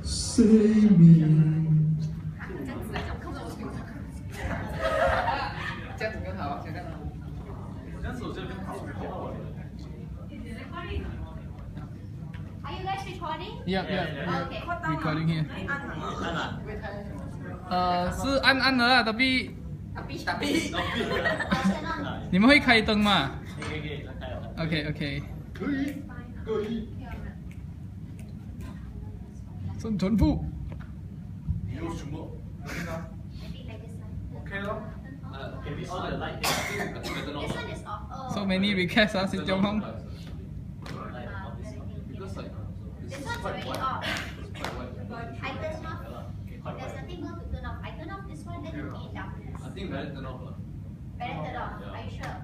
Say me. 这样子更好，这样更好。这样子我觉得更好。 Are you guys recording? Yeah, yeah. Okay. Recording here. 是暗的啦，tapi Turn on. 你们会开灯吗可以，开了。 ？OK OK。可以。生存部。有什么？ Maybe like this one. OK 咯。Can we on the light here? This one is off. Oh. So many requests 啊，是中红。 This one's already off. I turn off. There's nothing more to turn off. I turn off this one, then it'll be in darkness. I think better turn off. Better turn off. Are you sure?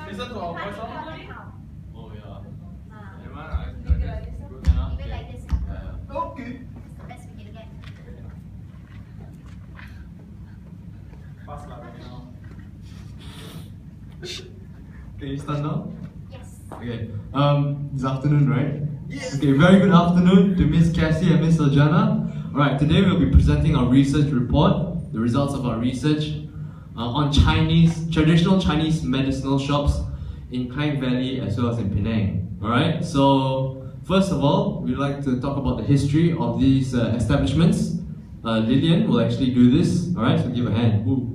Listen to our voice. How? Oh yeah. Leave Good it like this. Okay. Let's begin again. Fast lah now. Can you start now? Yes. Okay. This afternoon, right? Okay, very good afternoon to Miss Cassie and Miss Sajana. Alright, today we'll be presenting our research report, the results of our research on traditional Chinese medicinal shops in Klang Valley as well as in Penang. Alright, so first of all, we'd like to talk about the history of these establishments. Lillian will actually do this. Alright, so give a hand. Woo.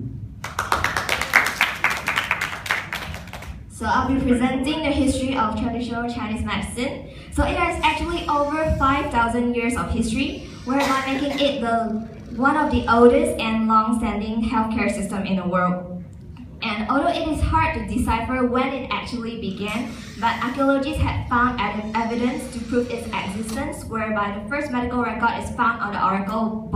So I'll be presenting the history of traditional Chinese medicine. So it has actually over 5,000 years of history, whereby making it one of the oldest and long-standing healthcare system in the world. And although it is hard to decipher when it actually began, but archaeologists had found evidence to prove its existence, whereby the first medical record is found on the Oracle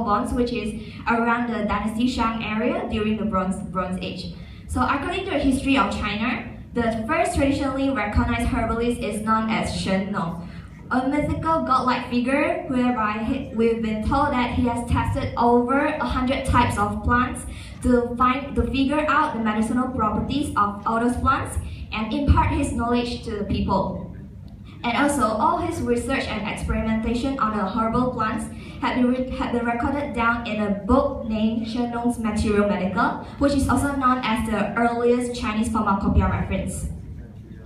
Bonds, which is around the Dynasty Shang area during the Bronze Age. So according to the history of China, the first traditionally recognized herbalist is known as Shen Nong, a mythical godlike figure whereby we've been told that he has tested over 100 types of plants to figure out the medicinal properties of all those plants and impart his knowledge to the people. And also, all his research and experimentation on the herbal plants had been recorded down in a book named Shen Nong's Material Medical, which is also known as the earliest Chinese pharmacopoeia reference.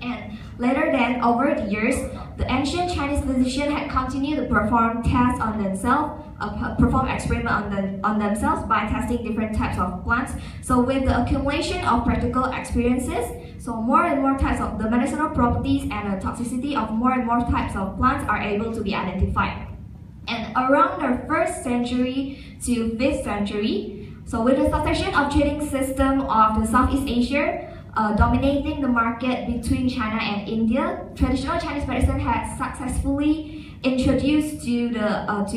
And later then, over the years, the ancient Chinese physician had continued to perform tests on themselves, perform experiments on themselves by testing different types of plants. So with the accumulation of practical experiences, so more and more types of the medicinal properties and the toxicity of more and more types of plants are able to be identified. And around the 1st century to 5th century, so with the succession of trading system of the Southeast Asia, dominating the market between China and India, traditional Chinese medicine has successfully introduced to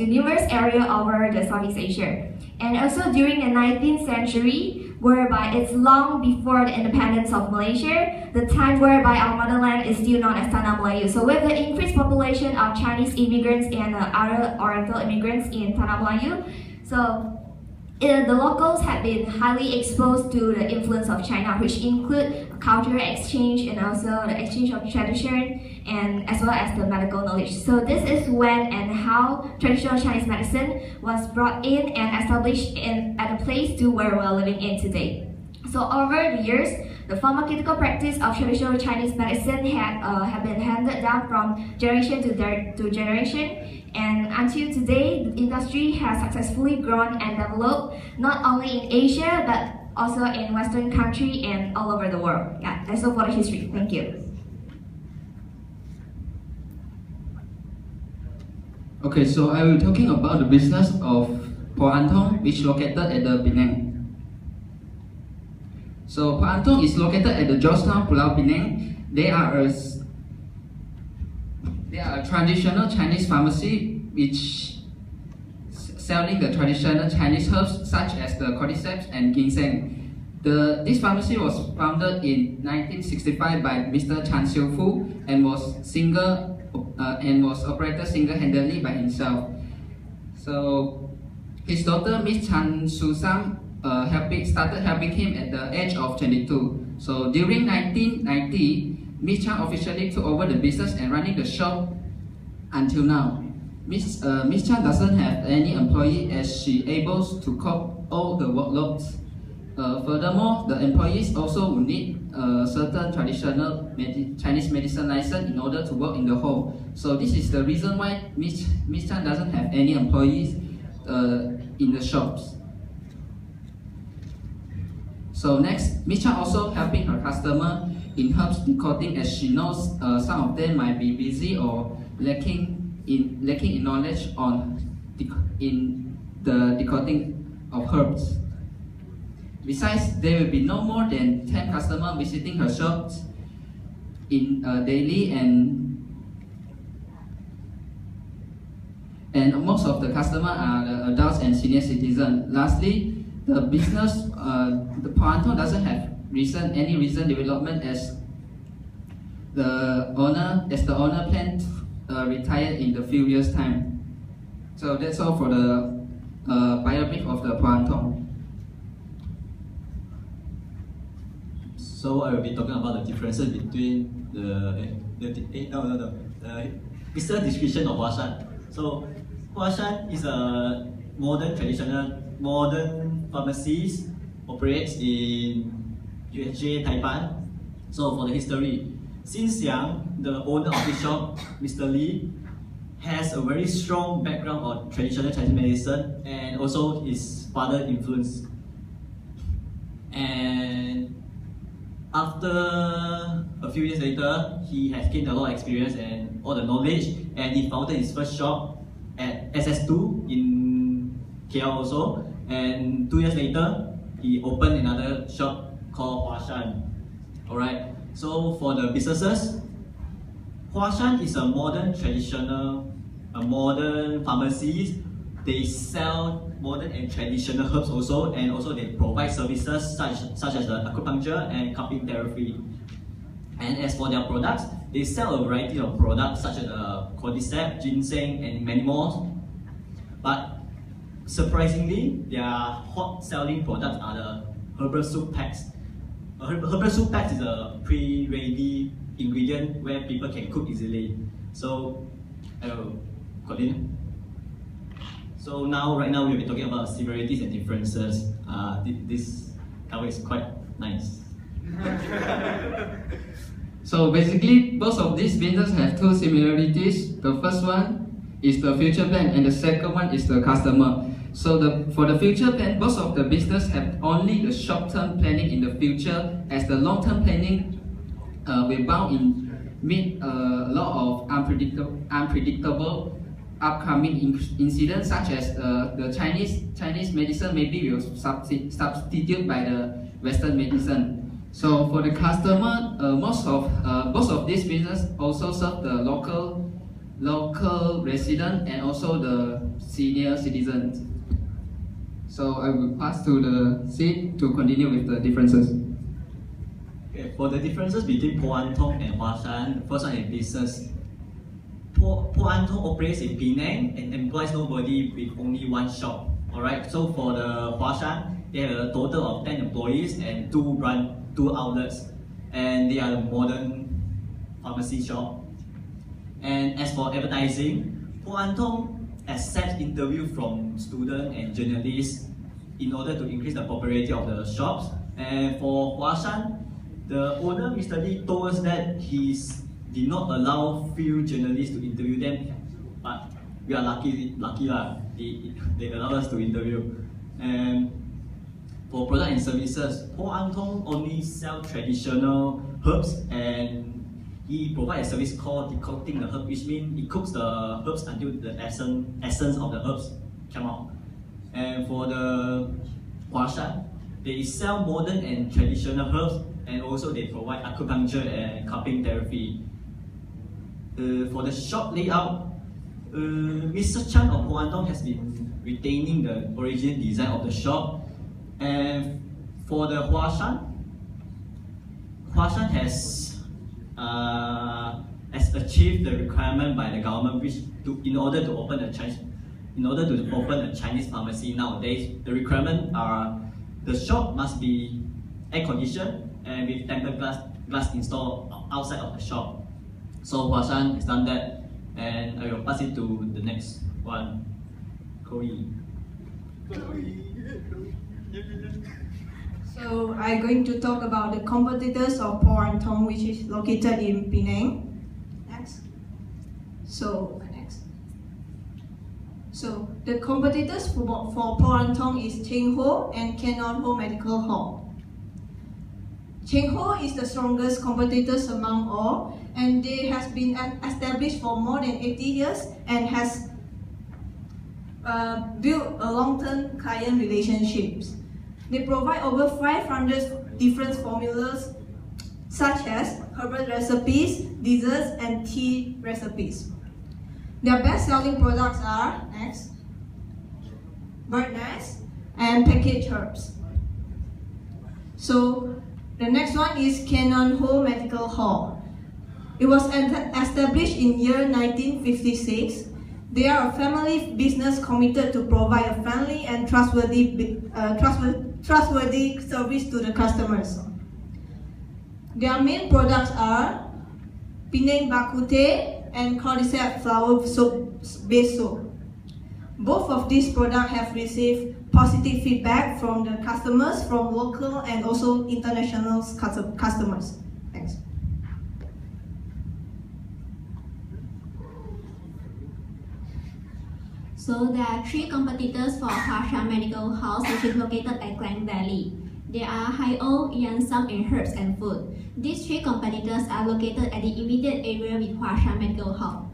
numerous areas over the Southeast Asia. And also during the 19th century, whereby it's long before the independence of Malaysia, the time whereby our motherland is still known as Tanah Melayu. So with the increased population of Chinese immigrants and other Oriental immigrants in Tanah Melayu, so the locals have been highly exposed to the influence of China, which include cultural exchange and also the exchange of tradition and as well as the medical knowledge. So this is when and how traditional Chinese medicine was brought in and established at a place to where we're living in today. So over the years, the pharmaceutical practice of traditional Chinese medicine have been handed down from generation to generation. And until today, the industry has successfully grown and developed not only in Asia but also in Western country and all over the world. Yeah, that's all for the history. Thank you. Okay, so I will be talking about the business of Po Antong, which is located at the Penang. So Po Antong is located at the Georgetown, Pulau Penang. They are a traditional Chinese pharmacy which selling the traditional Chinese herbs such as the cordyceps and ginseng. This pharmacy was founded in 1965 by Mr. Chan Xiufu and was operated single-handedly by himself. So his daughter Miss Chan Susam started helping him at the age of 22. So during 1990, Miss Chan officially took over the business and running the shop until now. Miss Chan doesn't have any employee as she able to cope all the workloads. Furthermore, the employees also will need a certain traditional Chinese medicine license in order to work in the home. So this is the reason why Miss Chan doesn't have any employees in the shops. So next, Miss Chan also helping her customer in herbs decoding, as she knows some of them might be busy or lacking in knowledge in the decoding of herbs. Besides, there will be no more than 10 customers visiting her shops in daily, and most of the customers are the adults and senior citizens. Lastly, the business, the Poanton doesn't have any recent development as the owner planned to retire in the few years' time. So that's all for the biopic of the Poanton. So I will be talking about the differences between the business description of Huashan. So Huashan is a modern pharmacy, operates in USJ Taipan. So for the history, since young, the owner of the shop, Mr. Lee, has a very strong background on traditional Chinese medicine, and also his father influence. And after a few years later, he has gained a lot of experience and all the knowledge, and he founded his first shop at SS2 in KL also. And 2 years later, he opened another shop called Huashan. Alright, so for the businesses, Huashan is a modern pharmacy. They sell modern and traditional herbs also, and also they provide services such as the acupuncture and cupping therapy. And as for their products, they sell a variety of products such as cordyceps, ginseng, and many more. But surprisingly, their hot selling products are the herbal soup packs. Herbal soup packs is a pre-ready ingredient where people can cook easily. So I will continue. So right now we'll be talking about similarities and differences. This cover is quite nice. So basically, both of these businesses have two similarities. The first one is the future plan, and the second one is the customer. So for the future plan, both of the business have only the short-term planning in the future, as the long-term planning will bound in meet a lot of unpredictable upcoming incidents, such as the Chinese medicine maybe will substitute by the Western medicine. So for the customer, both of these businesses also serve the local resident and also the senior citizens. So I will pass to the seat to continue with the differences. Okay, for the differences between Poanton and Huashan, the first one is business. Poanton operates in Penang and employs nobody with only one shop. Alright, so for the Huashan, they have a total of 10 employees and two outlets, and they are a modern pharmacy shop. And as for advertising, Poanton accepts interviews from students and journalists in order to increase the popularity of the shops. And for Huashan, the owner, Mr. Lee, told us that he did not allow few journalists to interview them, but we are lucky lah. They allow us to interview. And for product and services, Poanton only sell traditional herbs, and he provides a service called decocting the herb, which means he cooks the herbs until the essence of the herbs come out. And for the Huashan, they sell modern and traditional herbs, and also they provide acupuncture and cupping therapy. For the shop layout, Mr. Chan of Poanton has been retaining the original design of the shop. And for the Huashan has achieved the requirement by the government, in order to open a Chinese pharmacy nowadays, the requirement are The shop must be air conditioned and with tempered glass installed outside of the shop. So Huashan has done that, and I will pass it to the next one, Chloe. So I'm going to talk about the competitors of Po An Thong, which is located in Penang. Next. So the competitors for Po An Thong is Cheng Ho and Canon Ho Medical Hall. Cheng Ho is the strongest competitors among all, and they has been established for more than 80 years and has built a long-term client relationships. They provide over 500 different formulas such as herbal recipes, desserts, and tea recipes. Their best-selling products are next, bird nest and packaged herbs. So the next one is Canon Ho Medical Hall. It was established in year 1956. They are a family business committed to provide a friendly and trustworthy service to the customers. Their main products are Penang Bak Kut Teh and Cordyceps flower base soap. Both of these products have received positive feedback from the customers, from local and also international customers. Thanks. So there are three competitors for Huashan Medical House, which is located at Klang Valley. They are Hi-O, Yansang, and Herbs and Food. These three competitors are located at the immediate area with Huashan Medical Hall.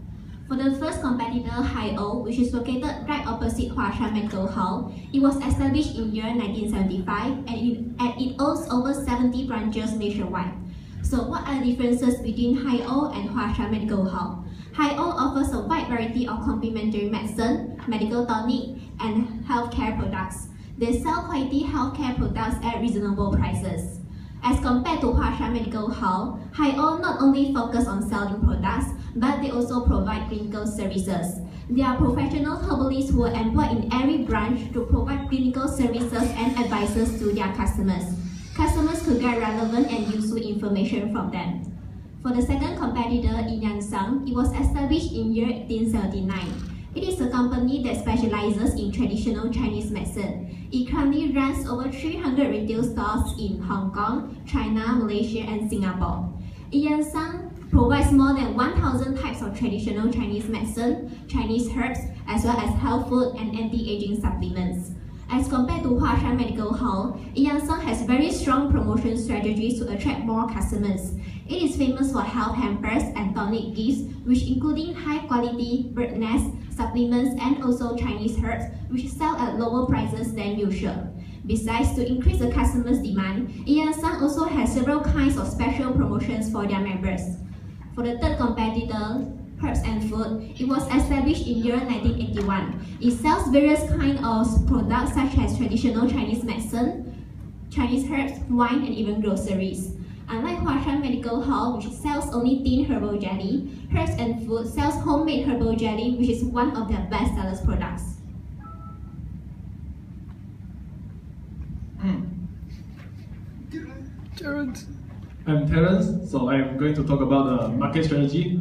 For the first competitor, Hi-O, which is located right opposite Huashan Medical Hall, it was established in year 1975 and it owns over 70 branches nationwide. So what are the differences between Hi-O and Huashan Medical Hall? Hi-O offers a wide variety of complementary medicine, medical tonic, and healthcare products. They sell quality healthcare products at reasonable prices. As compared to Huashan Medical Hall, Hi-O not only focus on selling products, but they also provide clinical services. They are professional herbalists who are employed in every branch to provide clinical services and advices to their customers. Customers could get relevant and useful information from them. For the second competitor, Yansang, it was established in year 1879. It is a company that specializes in traditional Chinese medicine. It currently runs over 300 retail stores in Hong Kong, China, Malaysia, and Singapore. Yansang provides more than 1,000 types of traditional Chinese medicine, Chinese herbs, as well as health food and anti-aging supplements. As compared to Huashan Medical Hall, Yansang has very strong promotion strategies to attract more customers. It is famous for health hampers and tonic gifts, which including high-quality bird nest, supplements, and also Chinese herbs, which sell at lower prices than usual. Besides, to increase the customers' demand, Yansang also has several kinds of special promotions for their members. For the third competitor, Herbs and Food, it was established in year 1981. It sells various kinds of products such as traditional Chinese medicine, Chinese herbs, wine, and even groceries. Unlike Huashan Medical Hall, which sells only thin herbal jelly, Herbs and Food sells homemade herbal jelly, which is one of their best sellers products. Jared. I'm Terence, so I'm going to talk about the market strategy.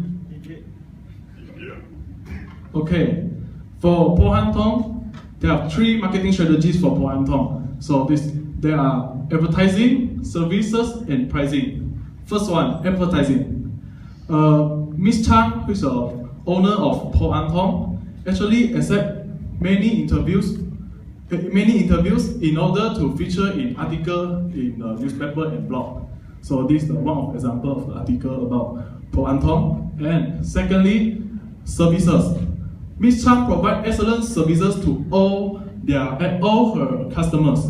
Okay, for Po An Thong, there are three marketing strategies for Po An Thong. So there are advertising, services, and pricing. First one, advertising. Miss Chan, who is the owner of Po An Thong, actually accept many interviews in order to feature in article in newspaper and blog. So this is one of example of the article about Po An Thong. And secondly, services. Miss Chan provides excellent services to all her customers.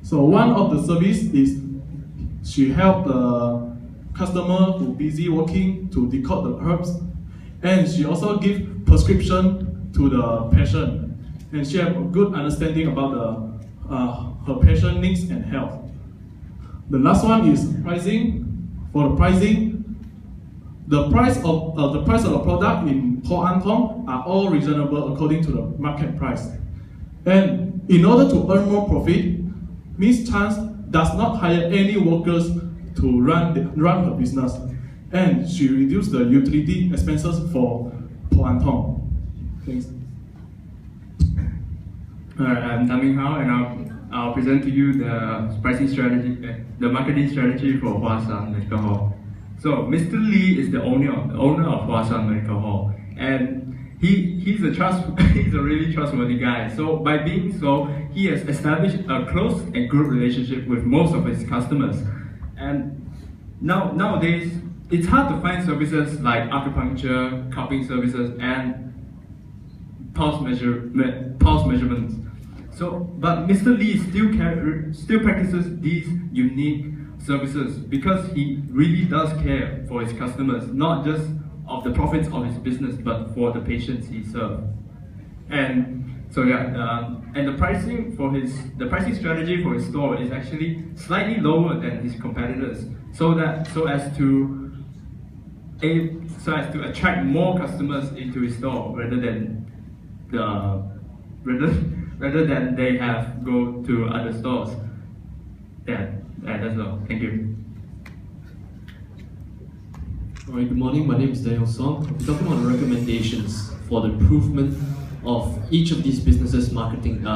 So one of the service is she helped the customer who busy working to decoct the herbs, and she also gives prescription to the patient, and she have a good understanding about her patient needs and health. The last one is pricing. For the pricing, the price of the product in Po An Thong are all reasonable according to the market price. And in order to earn more profit, Miss Chan does not hire any workers to run her business, and she reduced the utility expenses for Po An Tong. Thanks. Alright, I'm Taming Hao, and I'll present to you the pricing strategy, the marketing strategy for Huashan Medical Hall. So, Mr. Lee is the owner of Huashan Medical Hall, and he's a really trustworthy guy. So, by being so, he has established a close and good relationship with most of his customers. And nowadays, it's hard to find services like acupuncture, cupping services, and pulse measurements. So, but Mr. Lee still practices these unique services because he really does care for his customers, not just of the profits of his business, but for the patients he serves. And so yeah, and the pricing strategy for his store is actually slightly lower than his competitors, so as to attract more customers into his store rather than they have go to other stores. Yeah, that's all. Thank you. Alright, good morning. My name is Daniel Song. I'll be talking about recommendations for the improvement of each of these businesses' marketing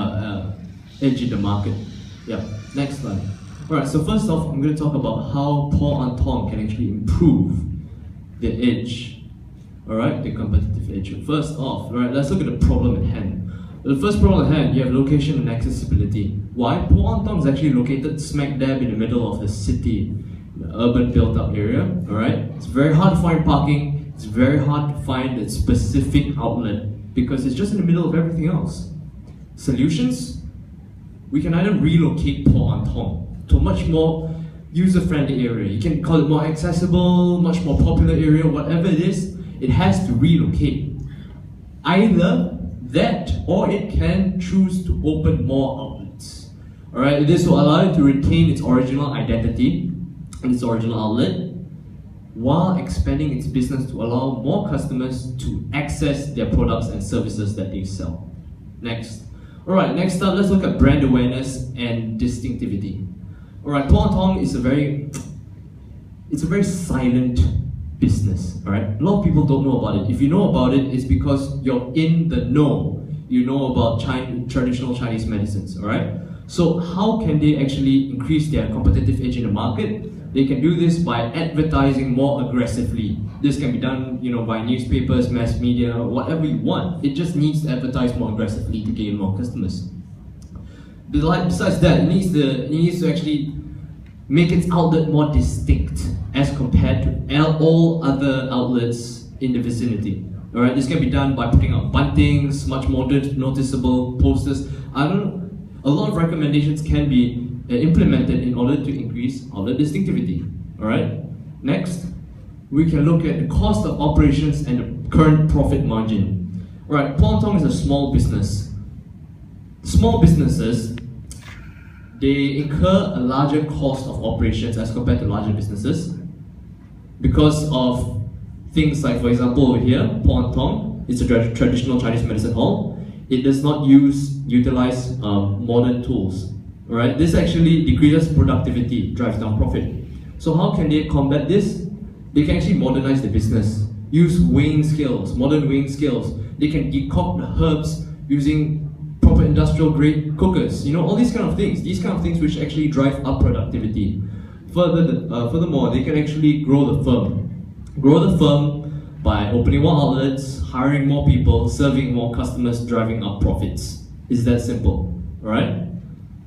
edge in the market. Yeah, next slide. Alright, so first off, I'm going to talk about how Po An Tong can actually improve the edge. Alright, the competitive edge. First off, alright, let's look at the problem at hand. The first problem at hand, you have location and accessibility. Why? Po An Tong is actually located smack dab in the middle of the city, the urban built-up area. Alright, it's very hard to find parking. It's very hard to find a specific outlet because it's just in the middle of everything else. Solutions? We can either relocate Po An Tong to a much more user-friendly area. You can call it more accessible, much more popular area, whatever it is. It has to relocate. Either that, or it can choose to open more outlets. Alright, this will allow it to retain its original identity and its original outlet while expanding its business to allow more customers to access their products and services that they sell. Next. Alright, next up, let's look at brand awareness and distinctivity. Alright, Po An Tong is a very silent business, alright? A lot of people don't know about it. If you know about it, it's because you're in the know. You know about traditional Chinese medicines, alright? So how can they actually increase their competitive edge in the market? They can do this by advertising more aggressively. This can be done, by newspapers, mass media, whatever you want. It just needs to advertise more aggressively to gain more customers. Besides that, it needs to actually make its outlet more distinct as compared to all other outlets in the vicinity. Alright, this can be done by putting up buntings, much more noticeable posters. A lot of recommendations can be implemented in order to increase outlet distinctivity. Alright, next, we can look at the cost of operations and the current profit margin. Alright, Po An Tong is a small business. Small businesses, they incur a larger cost of operations as compared to larger businesses because of things like, for example, over here, Po An Tong, it's a traditional Chinese medicine hall. It does not utilize modern tools. Alright, this actually decreases productivity, drives down profit. So how can they combat this? They can actually modernize the business. Use weighing scales, modern weighing scales. They can decoct the herbs using proper industrial grade cookers. All these kind of things. These kind of things which actually drive up productivity. Furthermore, they can actually grow the firm. Grow the firm by opening more outlets, hiring more people, serving more customers, driving up profits. It's that simple. Alright?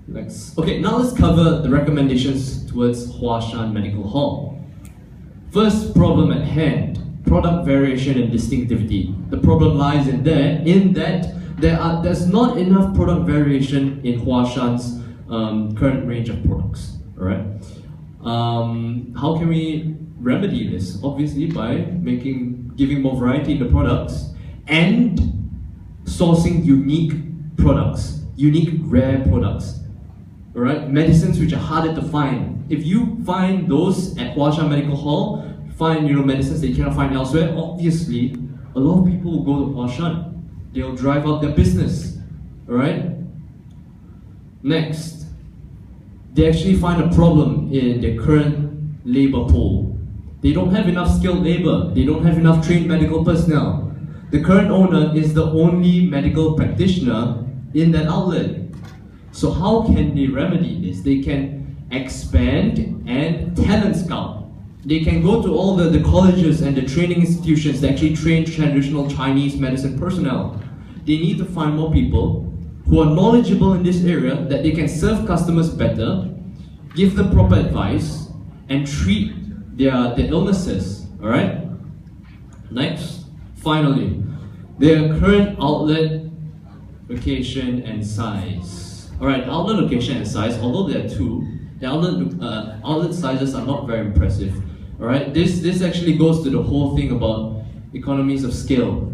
Next. Okay, now let's cover the recommendations towards Huashan Medical Hall. First problem at hand, product variation and distinctivity. The problem lies in that there's not enough product variation in Huashan's current range of products. Alright? How can we remedy this? Obviously by giving more variety in the products and sourcing unique products, unique rare products. Alright, medicines which are harder to find. If you find those at Huashan Medical Hall, find medicines that you cannot find elsewhere, obviously a lot of people will go to Huashan. They'll drive up their business. Alright? Next. they actually find a problem in their current labor pool. They don't have enough skilled labor, they don't have enough trained medical personnel. The current owner is the only medical practitioner in that outlet. So how can they remedy this? They can expand and talent scout. They can go to all the colleges and the training institutions that actually train traditional Chinese medicine personnel. They need to find more people who are knowledgeable in this area, that they can serve customers better, give them proper advice, and treat their illnesses. Alright? Next, finally, their current outlet location and size. Alright, outlet location and size, although there are two, the outlet sizes are not very impressive. Alright, this actually goes to the whole thing about economies of scale.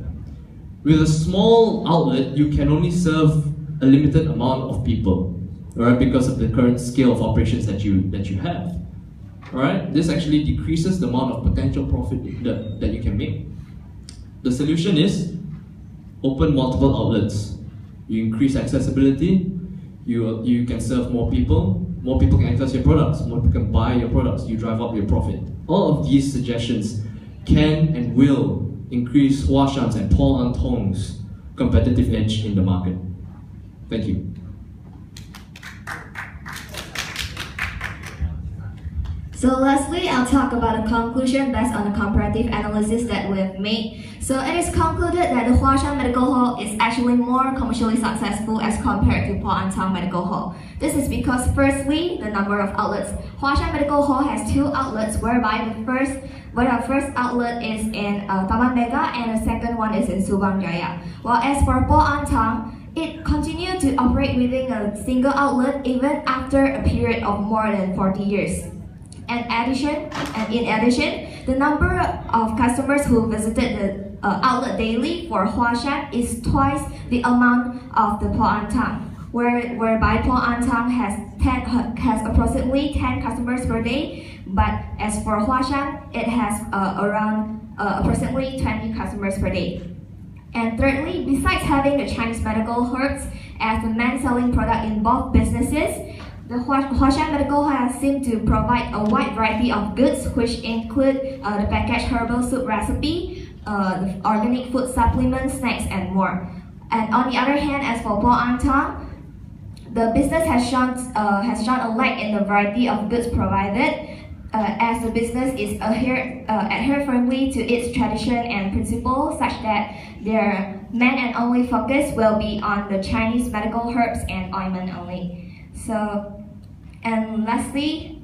With a small outlet, you can only serve a limited amount of people, alright, because of the current scale of operations that you have. Alright, this actually decreases the amount of potential profit that you can make. The solution is open multiple outlets. You increase accessibility, you can serve more people can access your products, more people can buy your products, you drive up your profit. All of these suggestions can and will increase Huashan's and Paul Antong's competitive edge in the market. Thank you. So lastly, I'll talk about a conclusion based on the comparative analysis that we've made. So it is concluded that the Huashan Medical Hall is actually more commercially successful as compared to Po Antong Medical Hall. This is because firstly, the number of outlets. Huashan Medical Hall has 2 outlets, whereby the first outlet is in Taman Mega and the second one is in Subang Jaya. While as for Po Antong, it continued to operate within a single outlet even after a period of more than 40 years. In addition, the number of customers who visited the outlet daily for Huashan is twice the amount of the Po Antong, whereby Po Antong has approximately 10 customers per day, but as for Huashan, it has around approximately 20 customers per day. And thirdly, besides having the Chinese medical herbs as the main selling product in both businesses, the Huashan Medical Hall seems to provide a wide variety of goods, which include the packaged herbal soup recipe, the organic food supplements, snacks, and more. And on the other hand, as for Po Antong, the business has shown a lack in the variety of goods provided, as the business is adhere firmly to its tradition and principles, such that their main and only focus will be on the Chinese medical herbs and ointment only. And lastly,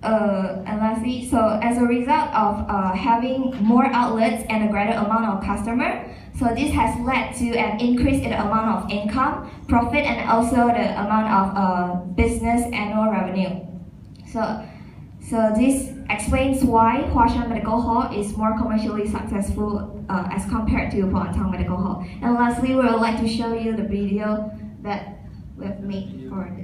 so as a result of having more outlets and a greater amount of customers, so this has led to an increase in the amount of income, profit, and also the amount of business annual revenue. So this explains why Huashan Medical Hall is more commercially successful as compared to Po Antong Medical Hall. And lastly, we would like to show you the video that we've made for this.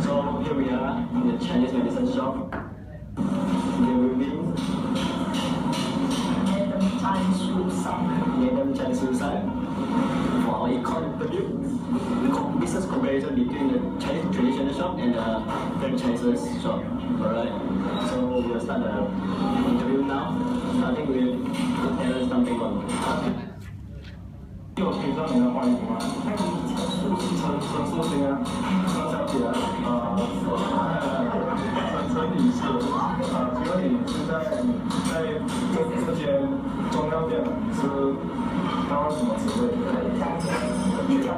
So here we are in the Chinese medicine shop. There will be Madam Chan Susan for our economic business comparison between the Chinese traditional shop and the franchise shop. Alright, so we'll start the interview now. Starting with Aaron something on. 有听到您的欢迎吗？陈素心啊，张小姐啊，陈女士请问你现在在这间中药店是当什么职位？家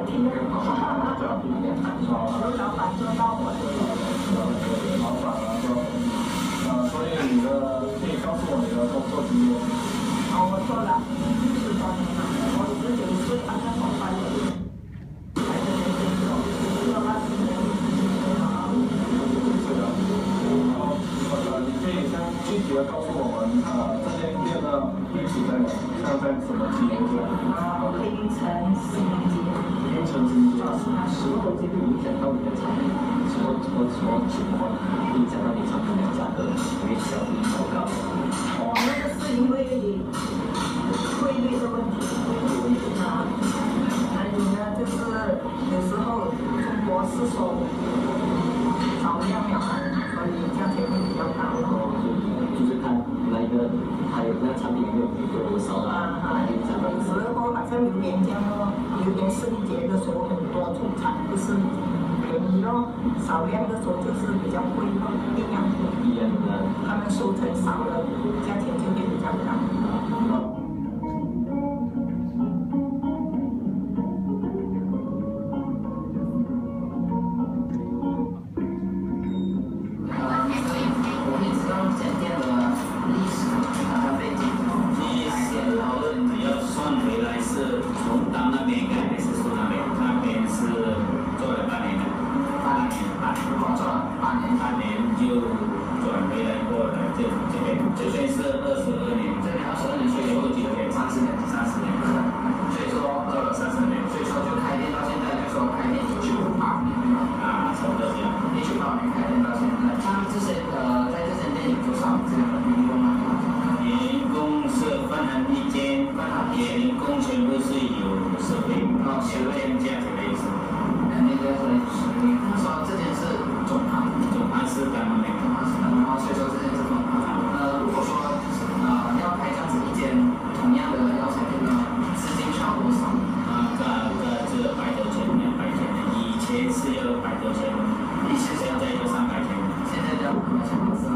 庭。由老板做到我的。老板啊，所以可以告诉我你的工作经验。我做了40多年了，我19岁刚刚上班的，来这边工作，做了20年。你可以具体的告诉我们，这间店的位置在哪？像在什么街？凌晨4点。凌晨4点。10号几率影响到你的产品。什么在一起的话，会影响到你产品的价格，因为效率超高。哦，那个是因为汇率的问题，啊，还有呢，就是有时候中国是收少量了，所以价钱会比较高。哦，就是看哪一个还有那产品有多少啦，影响到。有时候好像榴莲这样咯，榴莲圣诞节的时候很多出产，就是便宜咯，少量的时候就是比较贵咯，一样的。他们收成少了，价钱就会比较高。我可以知道这店的历史和背景。历史讨论只要算回来是从当那边改还是说那边？那边是做了半年的，半年做了半年就转回来过来这边是22年，这边22年，所以说几年？30年，所以说30年，所以说就开店到现在，就说开店1988年啊，差不多这样。1988年开店到现在，像这些在这间店有多少这个员工啊？员工是分行一间，员工全部是有设备，设备这样子的意思。那个你那时候这间是总行是单行，然后所以说这间是总行。如果说要开这样子一间同样的药材店呢，资金需要多少？这100多钱，200钱，以前是要100多钱，现在就300钱。现在就200钱，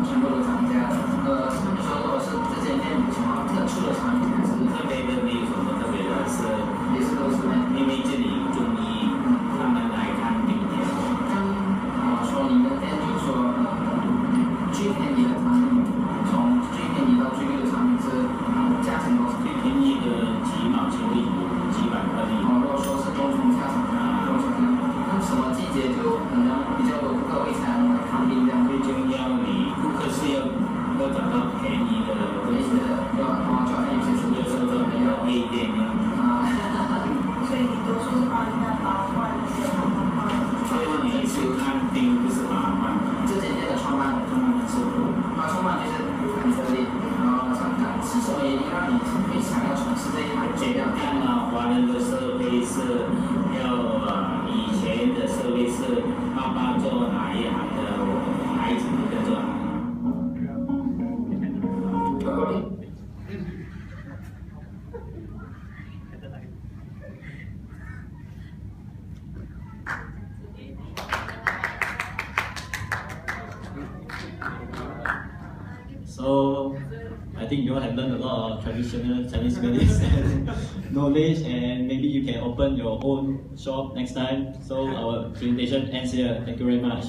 全部都涨价了。他们说如果是这间店有什么特殊的产品，还是特别的没有什么特别的，也是都是因为这里中医他们来看病的。说你的店就是说最便宜的产品，从最便宜到最贵的产品是价钱多少？最便宜的几毛钱一几百块的。如果说是冬虫夏草那什么季节就可能比较多顾客会才来看病这样？最重要你顾客是要找到便宜的，就好像有些是有时候比较贵一点所以你多数是帮人家把关那些麻烦。所以你去看病不是麻烦。这间店的创办人是创办就是很特例，然后是什么原因让你会想要从事这一行？这样看啊，华人的设备是要以前的设备是爸爸做哪一行的，孩子跟着。So, I think you all have learned a lot of traditional Chinese values and knowledge, and maybe you can open your own shop next time. So, our presentation ends here. Thank you very much.